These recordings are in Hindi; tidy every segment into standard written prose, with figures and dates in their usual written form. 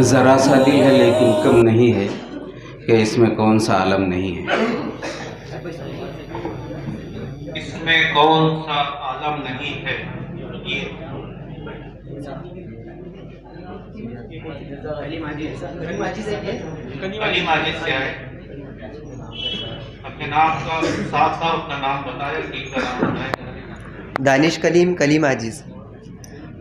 ज़रा सा दिल है लेकिन कम नहीं है कि इसमें कौन सा आलम नहीं है। इसमें कौन सा आलम नहीं है। ये कली माजिद से आए। अपने नाम का साथ साथ अपना नाम बताए, टीम का नाम बताए। दानिश कलीम कलीम आजिज।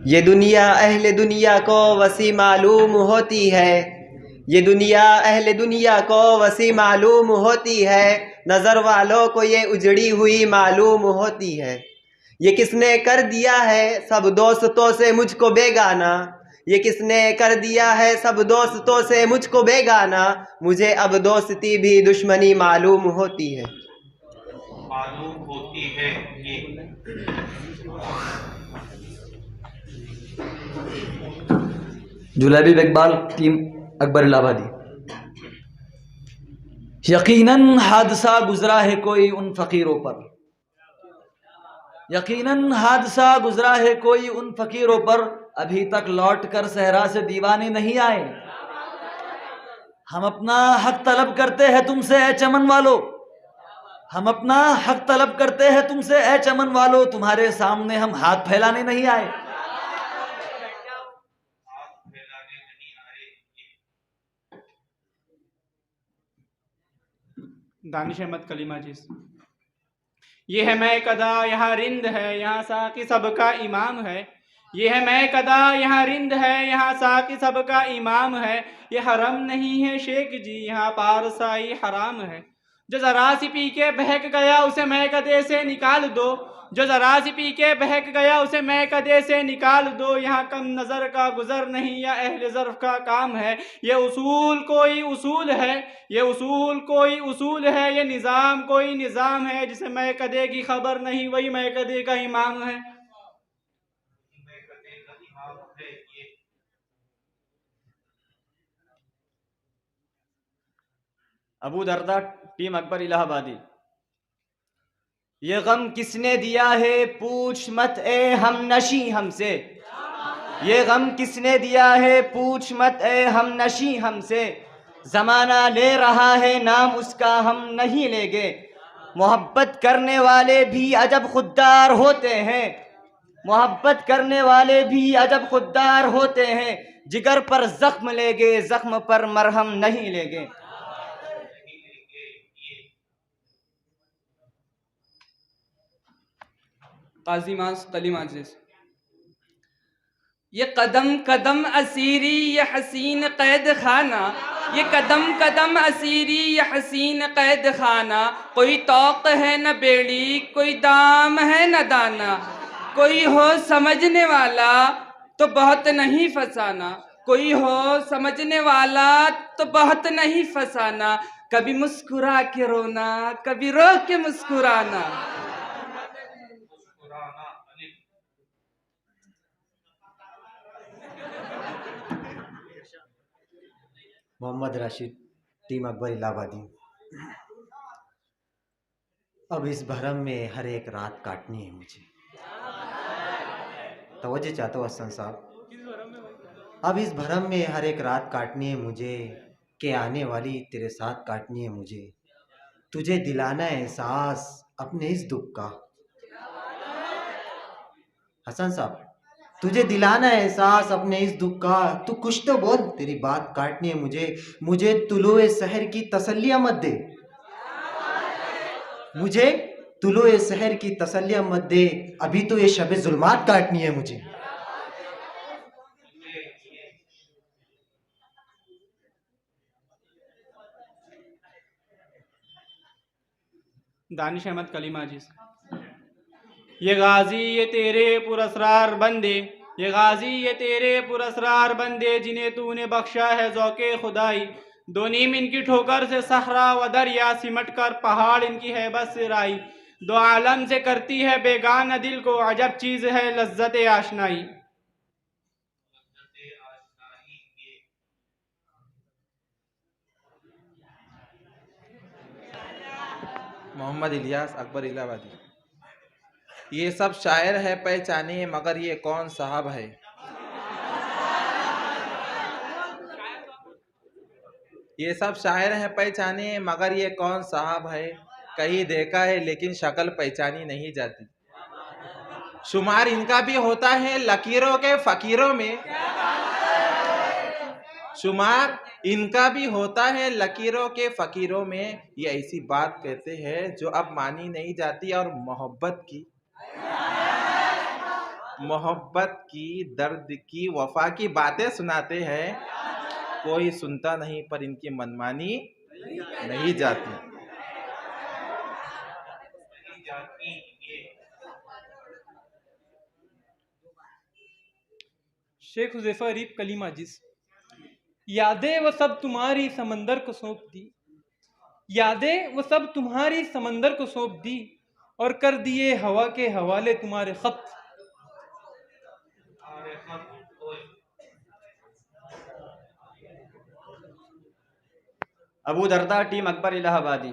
ये दुनिया अहले दुनिया को वसी मालूम होती है, ये दुनिया अहले दुनिया को वसी मालूम होती है, नज़र वालों को ये उजड़ी हुई मालूम होती है। ये किसने कर दिया है सब दोस्तों से मुझको बेगाना, ये किसने कर दिया है सब दोस्तों से मुझको बेगाना, मुझे अब दोस्ती भी दुश्मनी मालूम होती है। मालूम होती है। ये जुलैबी इकबाल टीम अकबर इलाहाबादी। यकीनन हादसा गुजरा है कोई उन फ़कीरों पर, यकीनन हादसा गुजरा है कोई उन फ़कीरों पर, अभी तक लौट कर सहरा से दीवाने नहीं आए। हम अपना हक तलब करते हैं तुमसे ए चमन वालों, हम अपना हक तलब करते हैं तुमसे ए चमन वालों, तुम्हारे सामने हम हाथ फैलाने नहीं आए। दानिश अहमद कलीमाजिस। ये है मैं कदा यहाँ रिंद है, यहाँ साकी सबका इमाम है। ये है मैं कदा यहाँ रिंद है, यहाँ साकी सबका इमाम है। ये हरम नहीं है शेख जी, यहाँ पारसाई हराम है। जो जरा सी पी के बहक गया उसे मैं कदे से निकाल दो, जो जरा सी पी के बहक गया उसे मैं कदे से निकाल दो। यहाँ कम नज़र का गुज़र नहीं या अहले ज़र्फ़ का काम है। ये उसूल कोई उसूल है, ये उसूल कोई उसूल है, ये निज़ाम कोई निज़ाम है। जिसे मैं कदे की खबर नहीं वही मैं कदे का इमाम है। अबू दरदा टीम अकबर इलाहाबादी। ये गम किसने दिया है पूछ मत ए हम नशी हमसे, ये गम किसने दिया है पूछ मत ए हम नशी हमसे। ज़माना ले रहा है नाम उसका हम नहीं लेंगे, मोहब्बत करने वाले भी अजब खुददार होते हैं, मोहब्बत करने वाले भी अजब खुददार होते हैं। जिगर पर जख्म लेंगे जख्म पर मरहम नहीं लेंगे। काजी मास कलीम आजिज। ये कदम कदम असीरी ये हसीन कैद खाना, ये कदम कदम असीरी ये हसीन कैद खाना। कोई तौक है न बेड़ी कोई दाम है न दाना, कोई हो समझने वाला तो बहुत नहीं फसाना, कोई हो समझने वाला तो बहुत नहीं फसाना। कभी मुस्कुरा के रोना कभी रो के मुस्कुराना। मोहम्मद राशिद टीम अकबर इलाहाबादी। अब इस भरम में हर एक रात काटनी है मुझे। तवज्जो चाहता हूँ हसन साहब। अब इस भरम में हर एक रात काटनी है मुझे, के आने वाली तेरे साथ काटनी है मुझे। तुझे दिलाना एहसास अपने इस दुख का, हसन साहब तुझे दिलाना एहसास अपने इस दुख का। तू कुछ तो बोल, तेरी बात काटनी है मुझे। मुझे तुलुए सहर की तसल्लियाँ मत दे, मुझे तुलुए सहर की तसल्लियाँ मत दे, अभी तो ये शबे जुल्मात काटनी है मुझे। दानिश अहमद कलीमाजिस। ये गाजी ये तेरे पुरस्रार बंदे, ये गाजी ये तेरे पुरस्रार बंदे, जिन्हें तूने बख्शा है ज़ौक़े खुदाई। दो नीम इनकी ठोकर से सहरा व दरिया, सिमट कर पहाड़ इनकी है बस राई। दो आलम से करती है बेगाना दिल को, अजब चीज़ है लज्जत आशनाई। मोहम्मद इलियास अकबर इलाहाबादी। ये सब शायर है पहचाने मगर ये कौन साहब है। ये सब शायर है पहचाने मगर ये कौन साहब है। कहीं देखा है लेकिन शक्ल पहचानी नहीं जाती। शुमार इनका भी होता है लकीरों के फकीरों में। शुमार इनका भी होता है लकीरों के फकीरों में। ये ऐसी बात कहते हैं जो अब मानी नहीं जाती और मोहब्बत की दर्द की वफा की बातें सुनाते हैं। कोई सुनता नहीं पर इनकी मनमानी नहीं जाती। शेख हुज़ैफा अरीब कलीमा जिस यादें वो सब तुम्हारी समंदर को सौंप दी। यादें वो सब तुम्हारी समंदर को सौंप दी और कर दिए हवा के हवाले तुम्हारे खत। अबू दरदा टीम अकबर इलाहाबादी।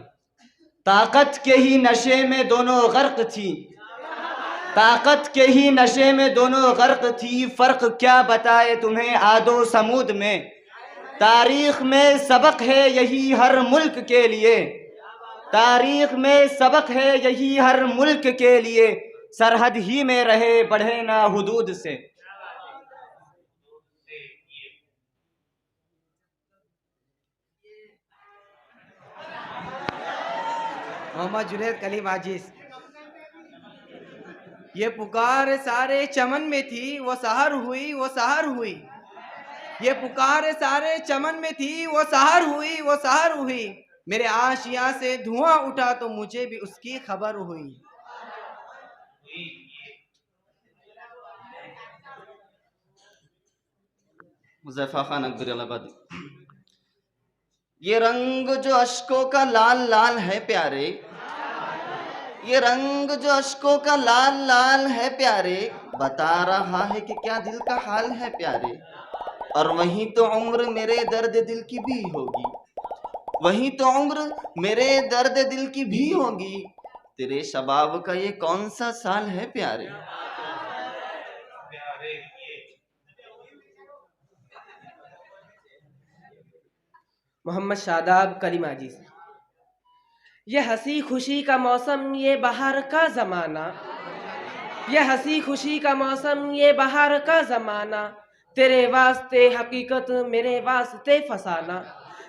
ताकत के ही नशे में दोनों गर्क थी। ताकत के ही नशे में दोनों गर्क थी। फर्क क्या बताए तुम्हें आदो समूद में। तारीख में सबक है यही हर मुल्क के लिए। तारीख में सबक है यही हर मुल्क के लिए। सरहद ही में रहे बढ़े ना हुदूद से। मोहम्मद जुनैद कलीम आजिज। ये पुकार सारे चमन में थी वो सहर हुई वो सहर हुई। ये पुकार सारे चमन में थी वो सहर हुई वो सहर हुई। मेरे आशिया से धुआं उठा तो मुझे भी उसकी खबर हुई। हुज़ैफा खान अकबर इलाहाबादी। ये रंग जो अश्कों का लाल लाल है प्यारे। ये रंग जो अश्कों का लाल लाल है प्यारे। बता रहा है कि क्या दिल का हाल है प्यारे। और वहीं तो उम्र मेरे दर्द दिल की भी होगी। वहीं तो उम्र मेरे दर्द दिल की भी होगी। तेरे शबाब का ये कौन सा साल है प्यारे। मोहम्मद शादाब कलीम आजिज। ये हंसी खुशी का मौसम ये बहार का ज़माना। ये हंसी खुशी का मौसम ये बहार का ज़माना। तेरे वास्ते हकीकत मेरे वास्ते फसाना।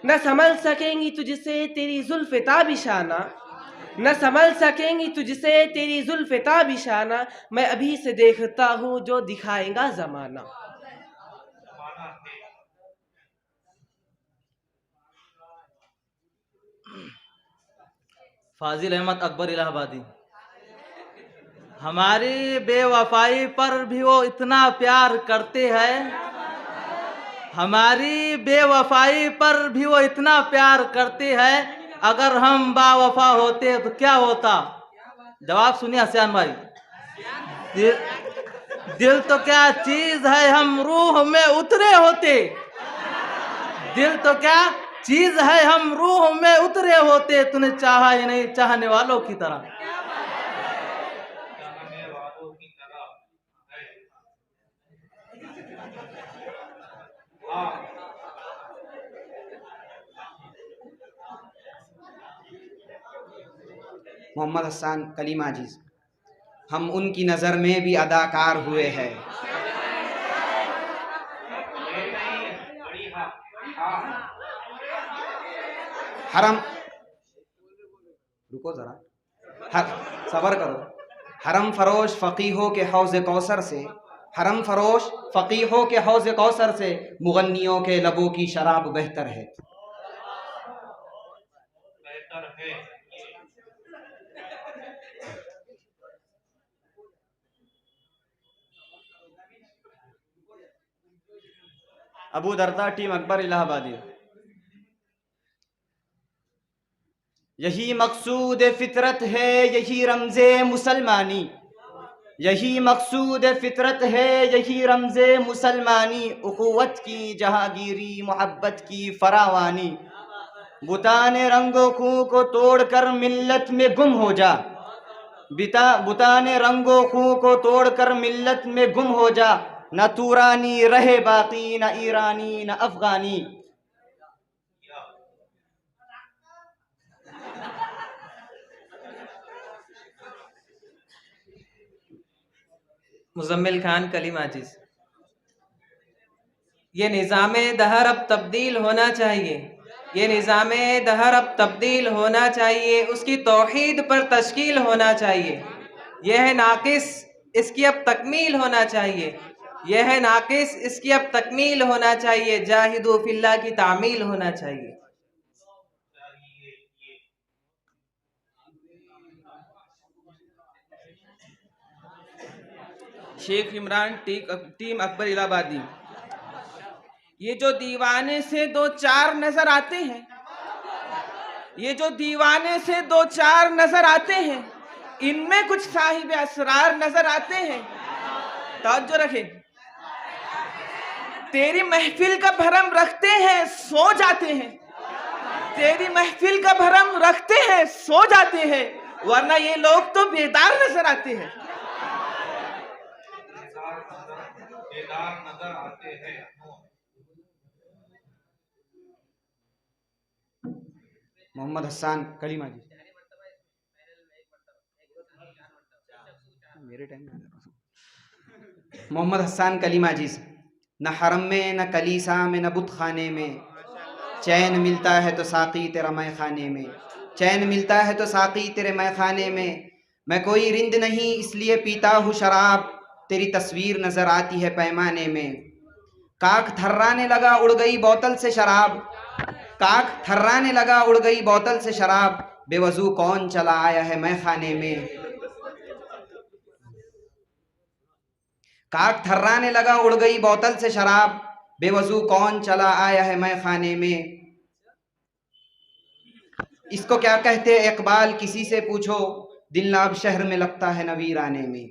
न संभल सकेंगी तुझसे तेरी जुल्फ़े ताबिशाना। न संभल सकेंगी तुझसे तेरी जुल्फ़े ताबिशाना। मैं अभी से देखता हूँ जो दिखाएगा ज़माना। फाजिल अहमद अकबर इलाहाबादी। हमारी बेवफाई पर भी वो इतना प्यार करते हैं। हमारी बेवफाई पर भी वो इतना प्यार करते हैं। अगर हम बावफा होते तो क्या होता। जवाब सुनिए हसन भाई। दिल तो क्या चीज है हम रूह में उतरे होते। दिल तो क्या चीज है हम रूह में उतरे होते। तूने चाहा ही नहीं चाहने वालों की तरह। मोहम्मद हसन कलीम आजिज। हम उनकी नज़र में भी अदाकार हुए हैं। हरम रुको ज़रा सबर करो। हरम फरोश फ़कीहों के हौज़ कौसर से। हरम फरोश फ़कीहों के हौज़ कौसर से मुगन्नियों के लबों की शराब बेहतर है। अबू दरदा टीम अकबर इलाहाबादी। यही मकसूद फितरत है यही रमज़े मुसलमानी। यही मकसूद फितरत है यही रमज़े मुसलमानी। उख़ुवत की जहांगीरी मोहब्बत की फरावानी। बुताने रंगो खूं को तोड़कर मिल्लत में गुम हो जा। बुताने रंगो खूं को तोड़कर मिल्लत में गुम हो जा, न तूरानी रहे बाकी, न ईरानी न अफगानी। मुजम्मिल खान कलीम आजिज। ये निज़ाम दहर अब तब्दील होना चाहिए, ये निज़ाम दहर अब तब्दील होना चाहिए, उसकी तौहीद पर तश्कील होना चाहिए। यह है नाकिस, इसकी अब तकमील होना चाहिए, यह है नाकिस, इसकी अब तकमील होना चाहिए। जाहिदू फिल्लाह की तामील होना चाहिए। शेख इमरान टीम अकबर इलाहाबादी। ये जो दीवाने से दो चार नजर आते हैं, ये जो दीवाने से दो चार नजर आते हैं, इनमें कुछ साहिब असरार नजर आते हैं। तवज्जो रखें। तेरी महफिल का भरम रखते हैं, सो जाते हैं। तेरी महफिल का भरम रखते हैं, सो जाते हैं, वरना ये लोग तो बेदार नजर आते हैं। बेदार नजर आते हैं। मोहम्मद हसन कलीमा जी। मेरे टाइम मोहम्मद हसन कलीमा जी। न हरम में, न कलीसा में, न बुत खाने में चैन मिलता है तो साकी तेरा मैं खाने में, चैन मिलता है तो साकी तेरे मैं खाने में। मैं कोई रिंद नहीं इसलिए पीता हूँ शराब, तेरी तस्वीर नजर आती है पैमाने में। काक थर्राने लगा उड़ गई बोतल से शराब, काक थर्राने लगा उड़ गई बोतल से शराब, बेवजू कौन चला आया है मैं खाने में। काक थर्राने लगा उड़ गई बोतल से शराब, बेवजू कौन चला आया है मैं खाने में। इसको क्या कहते हैं इकबाल किसी से पूछो, दिल ना अब शहर में लगता है न वीराने में।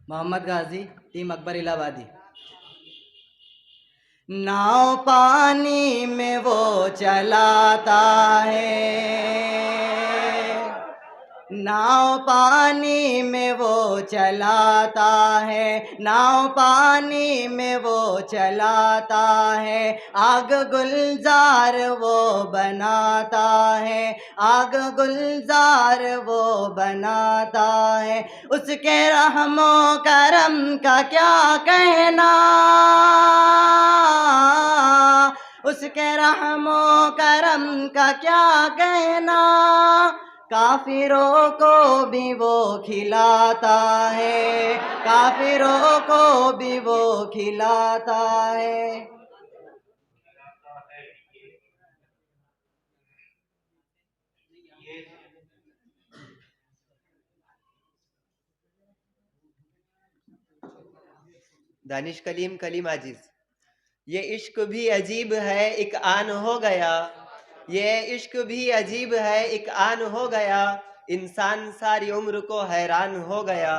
मोहम्मद गाजी टीम अकबर इलाहाबादी। नाव पानी में वो चलाता है, नाव पानी में वो चलाता है, नाव पानी में वो चलाता है। आग गुलजार वो बनाता है, आग गुलजार वो बनाता है। उसके रहमो करम का क्या कहना, उसके रहमो करम का क्या कहना। काफिरों को भी वो खिलाता है, काफिरों को भी वो खिलाता है। दानिश कलीम कलीम आजिज। ये इश्क भी अजीब है एक आन हो गया, ये इश्क भी अजीब है एक आन हो गया। इंसान सारी उम्र को हैरान हो गया।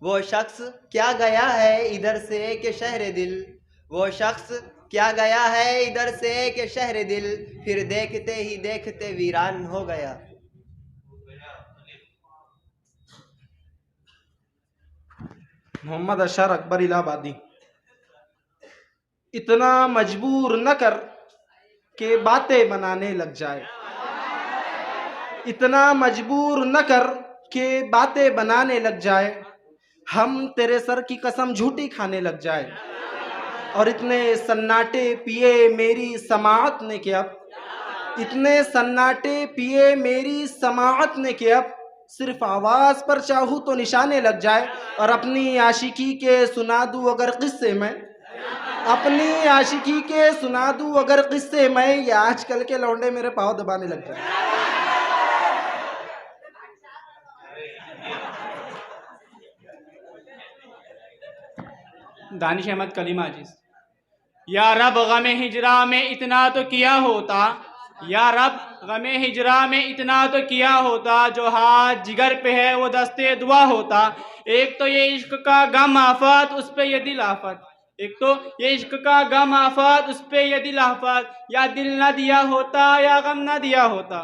वो शख्स क्या गया है इधर से के शहर दिल, वो शख्स क्या गया है इधर से के शहर दिल, फिर देखते ही देखते वीरान हो गया। मोहम्मद अशर अकबर इलाहाबादी। इतना मजबूर न कर के बातें बनाने लग जाए, इतना मजबूर न कर के बातें बनाने लग जाए। हम तेरे सर की कसम झूठी खाने लग जाए, और इतने सन्नाटे पिए मेरी समाअत ने कि अब, इतने सन्नाटे पिए मेरी समाअत ने कि अब सिर्फ आवाज़ पर चाहूँ तो निशाने लग जाए। और अपनी आशिकी के सुना दूँ अगर किस्से में, अपनी आशिकी के सुना दूँ अगर किस्से में, ये आजकल के लौंडे मेरे पाँव दबाने लग जाए। दानिश अहमद कलीम आजिज। या रब गमे हिजरा में इतना तो किया होता, या रब गमे हिजरा में इतना तो किया होता, जो हाथ जिगर पे है वो दस्ते दुआ होता। एक तो ये इश्क का गम आफत, उस पे ये दिल आफत, एक तो ये इश्क का गम आफात, उस पे ये दिल आफात, या दिल ना दिया होता या गम ना दिया होता।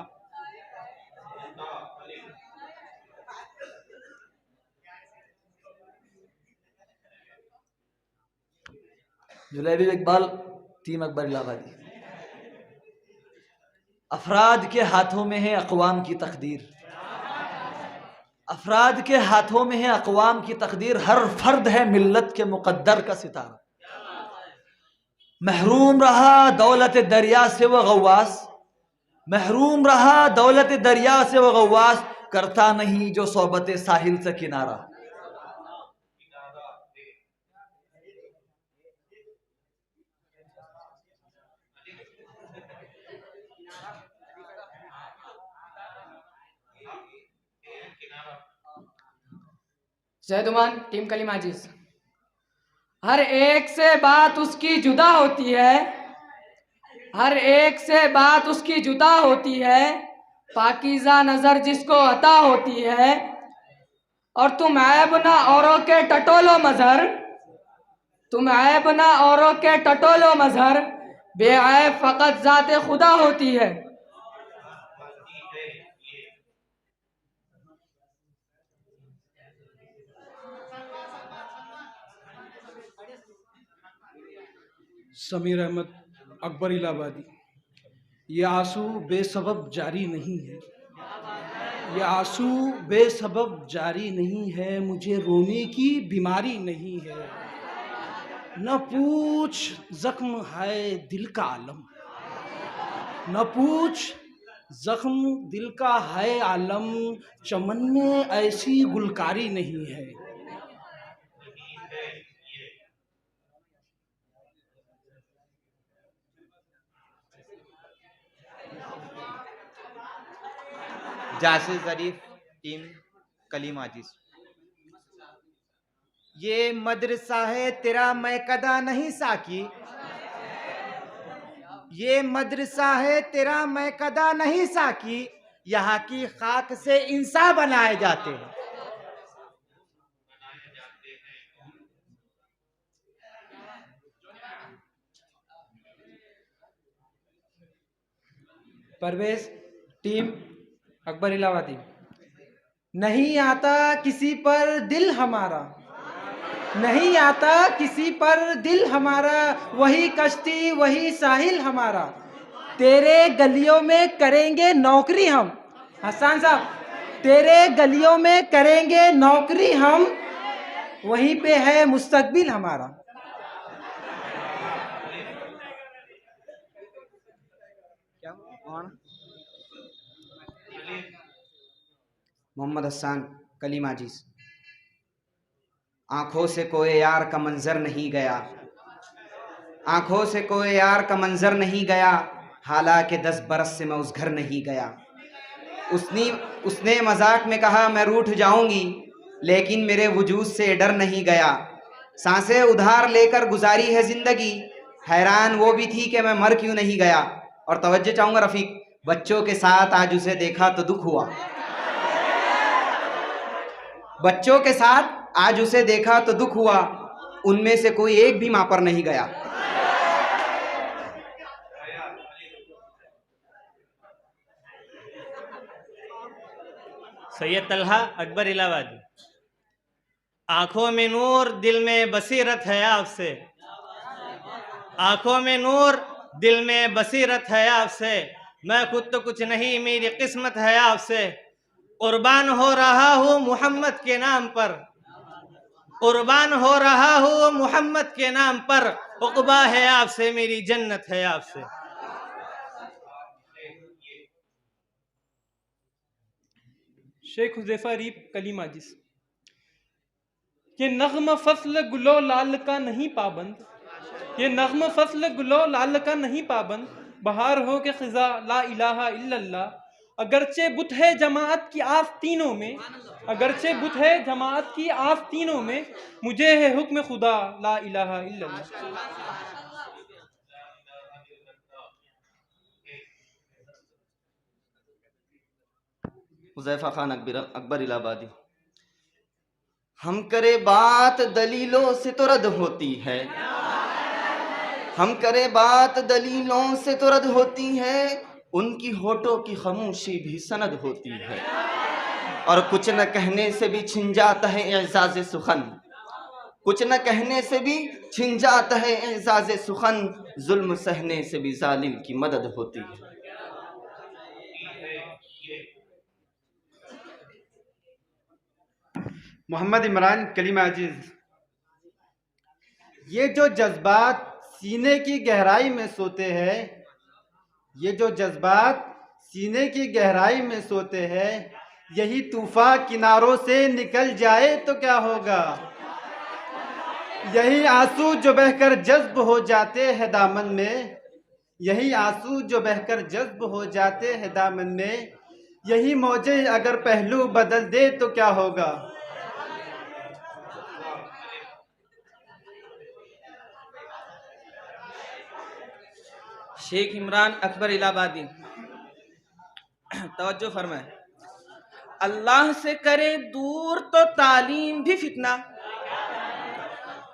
जुलैबी इकबाल, टीम अकबर इलाहाबादी। अफराद के हाथों में है अक़वाम की तकदीर, अफराद के हाथों में है अक़वाम की तकदीर, हर फर्द है मिल्लत के मुक़द्दर का सितारा। महरूम रहा दौलत दरिया से वो गव्वास, महरूम रहा दौलत दरिया से वो गव्वास, करता नहीं जो सोबत साहिल से किनारा। जैदुमान, टीम कलीम आजिज। हर एक से बात उसकी जुदा होती है, हर एक से बात उसकी जुदा होती है, पाकीज़ा नज़र जिसको अता होती है। और तुम ऐब ना औरों के टटोलो मज़हर, तुम ऐब ना औरों के टटोलो मज़हर, बेऐब फ़कत ज़ाते खुदा होती है। समीर अहमद, अकबर इलाहाबादी। ये आंसू बेसबब जारी नहीं है, ये आंसू बेसबब जारी नहीं है, मुझे रोने की बीमारी नहीं है। न पूछ जख्म है दिल का आलम, न पूछ जख्म दिल का है आलम, चमन में ऐसी गुलकारी नहीं है। जासिर ज़रीफ, टीम कलीम आजिज। ये मदरसा है तेरा मैं कदा नहीं साकी, ये मदरसा है तेरा मैं कदा नहीं साकी, यहाँ की खाक से इंसान बनाए जाते हैं। परवेज, टीम अकबर इलाहाबादी। नहीं आता किसी पर दिल हमारा, नहीं आता किसी पर दिल हमारा, वही कश्ती वही साहिल हमारा, तेरे गलियों में करेंगे नौकरी हम। हसन साहब, तेरे गलियों में करेंगे नौकरी हम, वहीं पे है मुस्तकबिल हमारा। मोहम्मद हसन, कलीम आजिज। आँखों से कोई यार का मंजर नहीं गया, आँखों से कोई यार का मंजर नहीं गया, हालांकि 10 बरस से मैं उस घर नहीं गया। उसने मजाक में कहा मैं रूठ जाऊंगी, लेकिन मेरे वजूद से डर नहीं गया। सांसें उधार लेकर गुजारी है जिंदगी, हैरान वो भी थी कि मैं मर क्यों नहीं गया। और तवज्जो चाहूंगा रफीक, बच्चों के साथ आज उसे देखा तो दुख हुआ, बच्चों के साथ आज उसे देखा तो दुख हुआ, उनमें से कोई एक भी मां पर नहीं गया। सैयद तलहा, अकबर इलाहाबादी। आंखों में नूर दिल में बसीरत है आपसे, आंखों में नूर दिल में बसीरत है आपसे, मैं खुद तो कुछ नहीं मेरी किस्मत है आपसे। कुर्बान हो रहा हूँ मोहम्मद के नाम पर, कुर्बान हो रहा हूँ मोहम्मद के नाम पर, उक़बा है आपसे मेरी जन्नत है आपसे। शेख हुज़ैफा रीप, कलीम आजिज। ये नग़्म फ़स्ल गुलो लाल का नहीं पाबंद, ये नग़्म फ़स्ल गुलो लाल का नहीं पाबंद, बहार हो के ख़िज़ा ला इलाहा इल्लल्लाह। अगरचे बुत है जमाअत की आस्तीनों में, अगरचे बुत है जमाअत की आस्तीनों में, मुझे है हुक्म खुदा ला इलाहा इल्लल्लाह। हुज़ैफा खान, अकबर इलाहाबादी। हम करे बात दलीलों से तो रद्द होती है, हम करे बात दलीलों से तो रद्द होती है, उनकी होठों की खामोशी भी सनद होती है। और कुछ न कहने से भी छिन जाता है एजाज़ सुखन, कुछ न कहने से भी छिन जाता है एजाज़ सुखन, जुल्म सहने से भी जालिम की मदद होती है। मोहम्मद इमरान कलीमा अजीज। ये जो जज्बात सीने की गहराई में सोते हैं, ये जो जज्बात सीने की गहराई में सोते हैं, यही तूफान किनारों से निकल जाए तो क्या होगा। यही आंसू जो बहकर जज्ब हो जाते हैं दामन में, यही आंसू जो बहकर जज्ब हो जाते हैं दामन में, यही मौजे अगर पहलू बदल दे तो क्या होगा। शेख इमरान अकबर इलाहाबादी। तवज्जो फरमाए। अल्लाह से करे दूर तो तालीम भी फितना,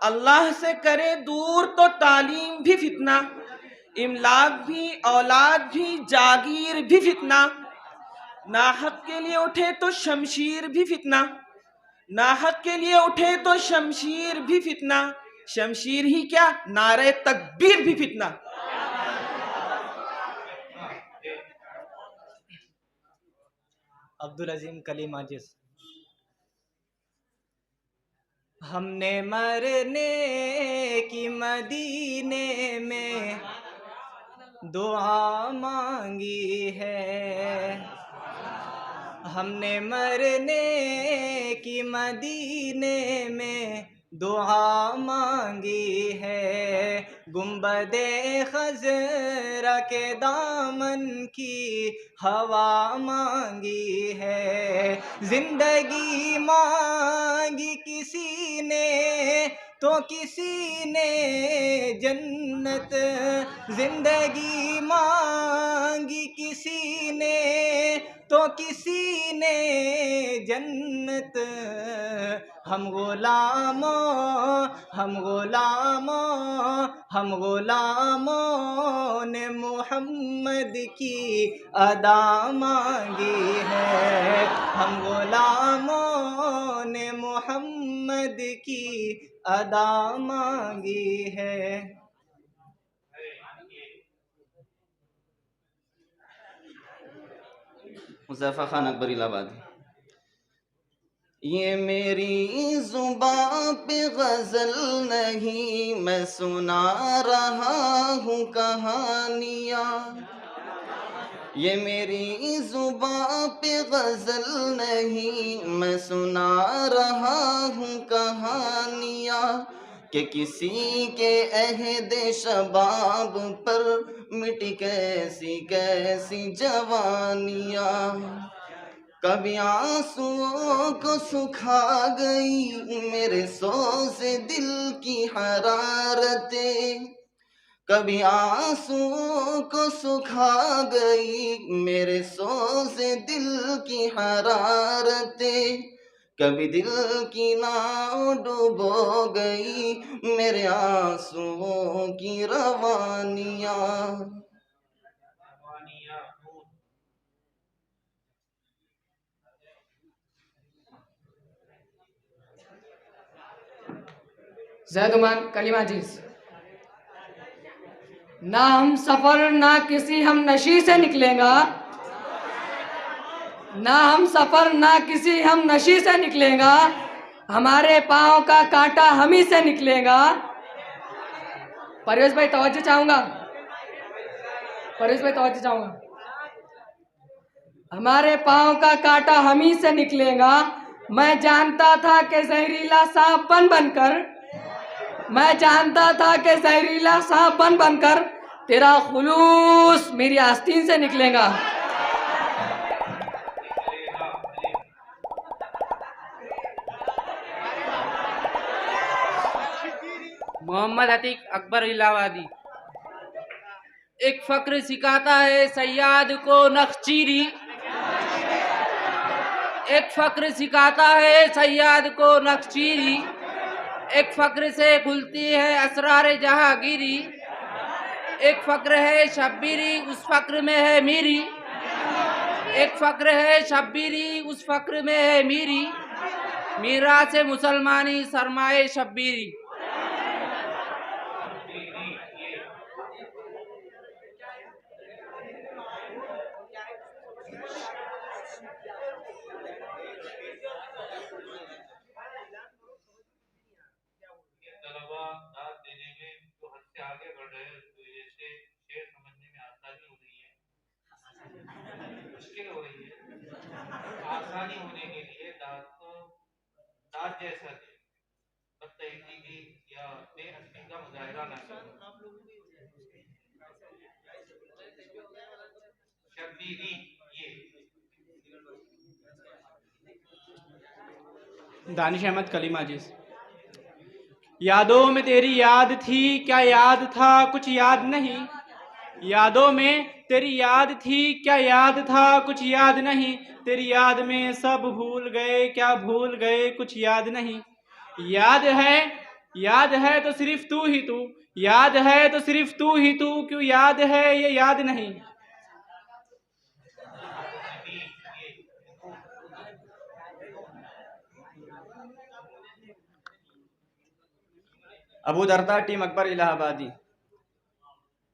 अल्लाह से करे दूर तो तालीम भी फितना, इमलाक भी औलाद भी जागीर भी फितना, नाहक के लिए उठे तो शमशीर भी फितना, नाहक के लिए उठे तो शमशीर भी फितना, शमशीर ही क्या नारे तकबीर भी फितना। अब्दुल अजीम कलीम आजिज। हमने मरने की मदीने में दुआ मांगी है, हमने मरने की मदीने में दुआ मांगी है, गुंबदे खज़रा के दामन की हवा मांगी है, जिंदगी मांगी किसी ने तो किसी ने जन्नत, जिंदगी मांगी किसी ने तो किसी ने जन्नत, हम गुलामों हम गुलामों हम गुलामों ने मोहम्मद की अदा मांगी है, हम गुलामों ने मोहम्मद की अदा मांगी है। हुज़ैफ़ा खान अकबर इलाहाबादी। ये मेरी ज़ुबां पे गज़ल नहीं, मैं सुना रहा हूँ कहानियाँ, ये मेरी ज़ुबां पे गज़ल नहीं, मैं सुना रहा हूँ कहानियाँ, कि किसी के अहदे शबाब पर मिटी कैसी कैसी जवानियाँ, कभी आंसुओं को सुखा गई मेरे सोज़े दिल की हरारतें, कभी आंसुओं को सुखा गई मेरे सोज़े दिल की हरारतें, कभी दिल की नाव डूबो गई मेरे आंसुओं की रवानियाँ। ज़ैदुमान कलीम अजीज। ना हम सफ़र ना किसी हम नशी से निकलेगा, ना हम सफ़र ना किसी हम नशी से निकलेगा, हमारे पाँव का कांटा हम ही से निकलेगा। परवेज़ भाई तवज्जो चाहूँगा, परवेज़ भाई तवज्जो चाहूँगा। हमारे पाँव का कांटा हम ही से निकलेगा, मैं जानता था कि जहरीला सांप बन बनकर, मैं जानता था कि जहरीला सांप बन बनकर तेरा खुलूस मेरी आस्तीन से निकलेगा। मोहम्मद अतीक अकबर इलाहाबादी। एक फक्र सिखाता है सैयाद को नक्शचीरी, एक फक्र सिखाता है सैयाद को नक्शचीरी, एक फक्र से खुलती है असरार जहांगीरी, एक फ़क्र है शब्बीरी, उस फ़क्र में है मीरी। एक फ़क्र है शब्बीरी, उस फ़क्र में है मीरी। मीरा से मुसलमानी सरमाए शब्बीरी। तलबा दाद देने में जो हद से आगे बढ़ रहे हैं, उसकी वजह से शेर समझने में आसानी हो रही है, मुश्किल हो रही है। आसानी होने के लिए दाद को दाद जैसा दे, बदतमीजी या बेअदबी का मुजाहिरा ना करें। शब्बीरी ये दानिश अहमद कलीमाजिज। यादों में तेरी याद थी, क्या याद था कुछ याद नहीं। यादों में तेरी याद थी, क्या याद था कुछ याद नहीं। तेरी याद में सब भूल गए, क्या भूल गए कुछ याद नहीं। याद है तो सिर्फ तू ही तू, याद है तो सिर्फ तू ही तू, क्यों याद है ये याद नहीं। अबू दरदा टीम अकबर इलाहाबादी।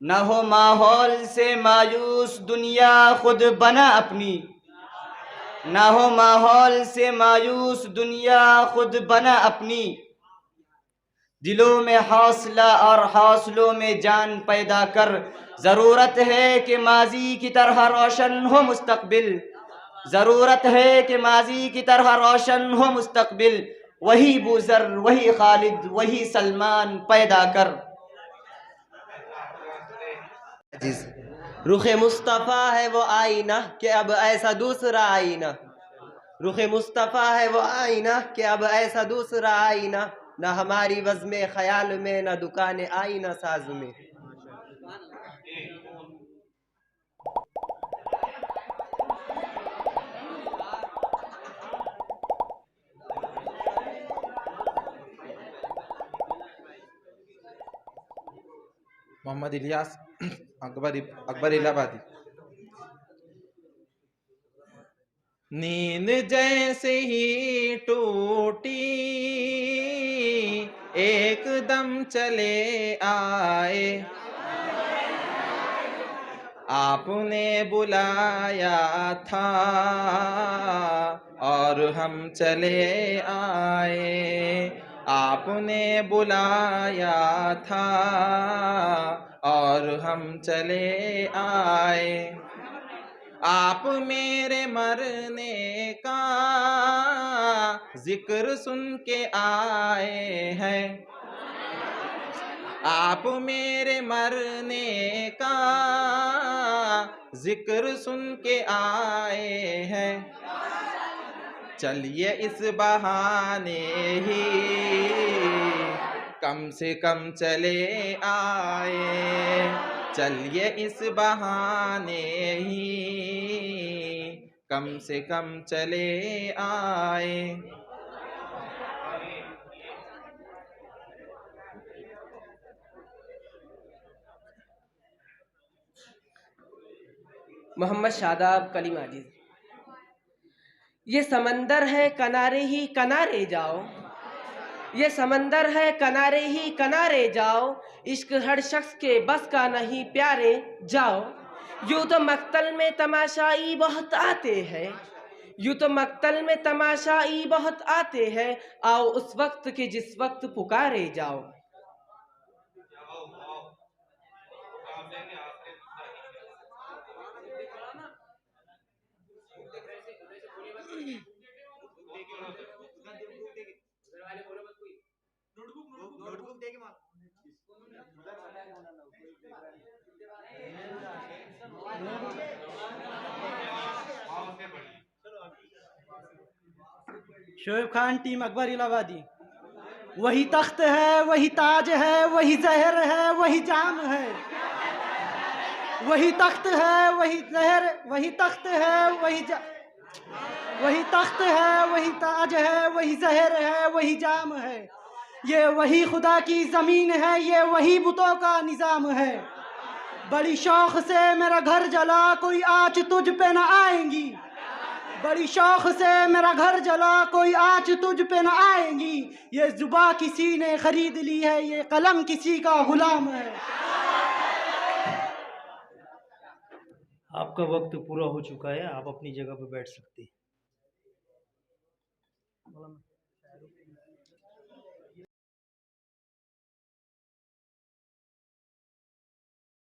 न हो माहौल से मायूस दुनिया खुद बना अपनी। न हो माहौल से मायूस दुनिया खुद बना अपनी। दिलों में हौसला और हौसलों में जान पैदा कर। ज़रूरत है कि माजी की तरह रोशन हो मुस्तकबिल। ज़रूरत है कि माजी की तरह रोशन हो मुस्तकबिल। वही बुज़र, वही खालिद, वही सलमान पैदा कर। रुखे मुस्तफ़ा है वो आईना कि अब ऐसा दूसरा आईना। रुखे मुस्तफ़ा है वो आईना कि अब ऐसा दूसरा आईना। ना हमारी वज़्म ख्याल में, ना दुकान आईना साज में। मोहम्मद इलियास अकबर इलाहाबादी। नींद जैसे ही टूटी एकदम चले आए। आपने बुलाया था और हम चले आए। आपने बुलाया था और हम चले आए। आप मेरे मरने का जिक्र सुन के आए हैं। आप मेरे मरने का जिक्र सुन के आए हैं। चलिए इस बहाने ही कम से कम चले आए। चलिए इस बहाने ही कम से कम चले आए। मोहम्मद शादाब कलीमाजिद। ये समंदर है किनारे ही किनारे जाओ। ये समंदर है किनारे ही किनारे जाओ। इश्क हर शख्स के बस का नहीं प्यारे जाओ। यूँ तो मक्तल में तमाशाई बहुत आते हैं। यूँ तो मक्तल में तमाशाई बहुत आते हैं। आओ उस वक्त के जिस वक्त पुकारे जाओ। शोएब खान टीम अकबर इलाहाबादी। वही तख्त है, वही ताज है, वही जहर है, वही जाम है। वही तख्त है, वही जहर, वही तख्त है, वही तख्त है, वही ताज है, वही जहर है, वही जाम है। ये वही खुदा की ज़मीन है, ये वही बुतों का निज़ाम है। बड़ी शौक से मेरा घर जला, कोई आँच तुझ पे न आएंगी। बड़ी शौक से मेरा घर जला, कोई आँच तुझ पे न आएंगी। ये जुबा किसी ने खरीद ली है, ये कलम किसी का गुलाम है। आपका वक्त पूरा हो चुका है, आप अपनी जगह पर बैठ सकते हैं।